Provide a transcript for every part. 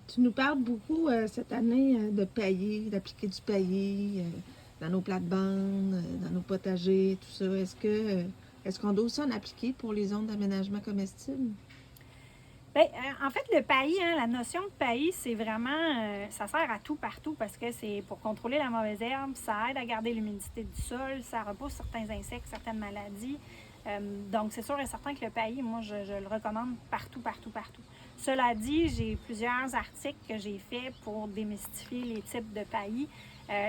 Tu nous parles beaucoup cette année de pailler, d'appliquer du paillis dans nos plates-bandes, dans nos potagers, tout ça. Est-ce qu'on doit aussi en appliquer pour les zones d'aménagement comestible? Bien, en fait, le paillis, hein, la notion de paillis, c'est vraiment, ça sert à tout partout parce que c'est pour contrôler la mauvaise herbe, ça aide à garder l'humidité du sol, ça repousse certains insectes, certaines maladies. Donc, c'est sûr et certain que le paillis, moi, je le recommande partout, partout, partout. Cela dit, j'ai plusieurs articles que j'ai faits pour démystifier les types de paillis.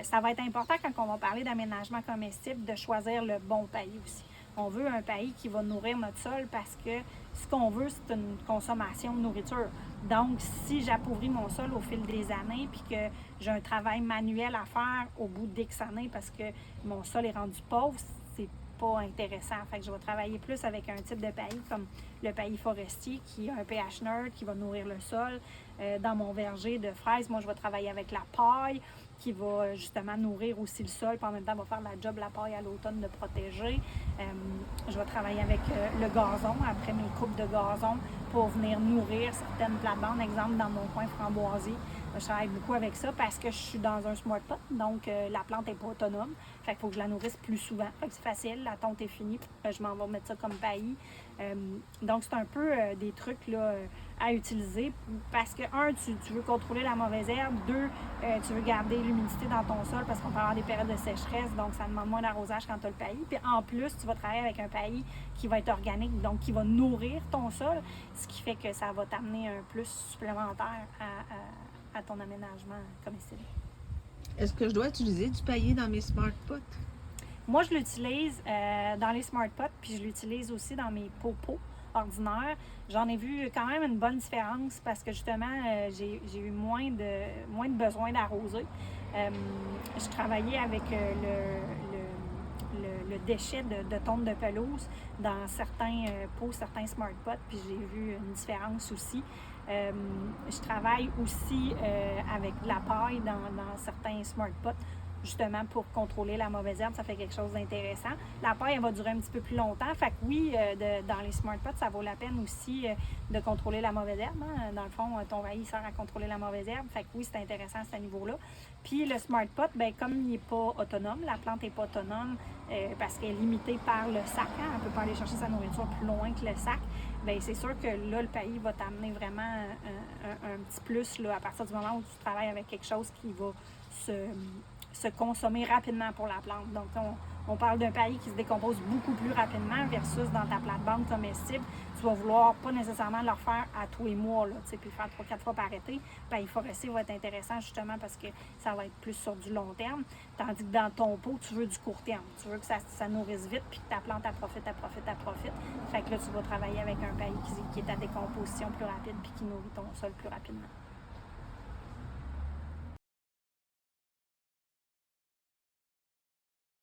Ça va être important quand on va parler d'aménagement comestible de choisir le bon paillis aussi. On veut un paillis qui va nourrir notre sol parce que ce qu'on veut, c'est une consommation de nourriture. Donc, si j'appauvris mon sol au fil des années puis que j'ai un travail manuel à faire au bout d'X années parce que mon sol est rendu pauvre, c'est pas intéressant. Fait que je vais travailler plus avec un type de paillis comme le paillis forestier qui a un pH neutre, qui va nourrir le sol. Dans mon verger de fraises, moi, je vais travailler avec la paille qui va justement nourrir aussi le sol, puis en même temps, va faire la job la paille à l'automne de protéger. Je vais travailler avec le gazon, après mes coupes de gazon, pour venir nourrir certaines plates-bandes. Exemple, dans mon coin framboisier, je travaille beaucoup avec ça parce que je suis dans un smart pot, donc la plante n'est pas autonome. Fait qu'il faut que je la nourrisse plus souvent. Fait que c'est facile, la tonte est finie, je m'en vais mettre ça comme paillis. Donc, c'est un peu des trucs là, à utiliser parce que, un, tu veux contrôler la mauvaise herbe. Deux, tu veux garder l'humidité dans ton sol parce qu'on peut avoir des périodes de sécheresse, donc ça demande moins d'arrosage quand tu as le paillis. Puis en plus, tu vas travailler avec un paillis qui va être organique, donc qui va nourrir ton sol, ce qui fait que ça va t'amener un plus supplémentaire à ton aménagement comestible. Est-ce que je dois utiliser du paillis dans mes smart pots? Moi, je l'utilise dans les smart pots, puis je l'utilise aussi dans mes pots ordinaires. J'en ai vu quand même une bonne différence parce que justement, j'ai eu moins de besoin d'arroser. Je travaillais avec le déchet de tonte de pelouse dans certains pots, certains smart pots, puis j'ai vu une différence aussi. Je travaille aussi avec de la paille dans certains smart pots, justement pour contrôler la mauvaise herbe, ça fait quelque chose d'intéressant. La paille, elle va durer un petit peu plus longtemps. Fait que oui, dans les smart pots, ça vaut la peine aussi de contrôler la mauvaise herbe. Hein. Dans le fond, ton paillis sert à contrôler la mauvaise herbe. Fait que oui, c'est intéressant à ce niveau-là. Puis le smart pot, ben, comme il n'est pas autonome, la plante n'est pas autonome parce qu'elle est limitée par le sac. Hein. Elle ne peut pas aller chercher sa nourriture plus loin que le sac. Bien, c'est sûr que là, le paillis va t'amener vraiment un petit plus là, à partir du moment où tu travailles avec quelque chose qui va se consommer rapidement pour la plante. Donc, on parle d'un paillis qui se décompose beaucoup plus rapidement versus dans ta plate-bande comestible. Tu vas vouloir pas nécessairement le refaire à tous les mois, là, puis faire 3-4 fois par été. Le paillis forestier va être intéressant justement parce que ça va être plus sur du long terme. Tandis que dans ton pot, tu veux du court terme. Tu veux que ça nourrisse vite puis que ta plante, elle profite. Fait que là, tu vas travailler avec un paillis qui est à décomposition plus rapide puis qui nourrit ton sol plus rapidement.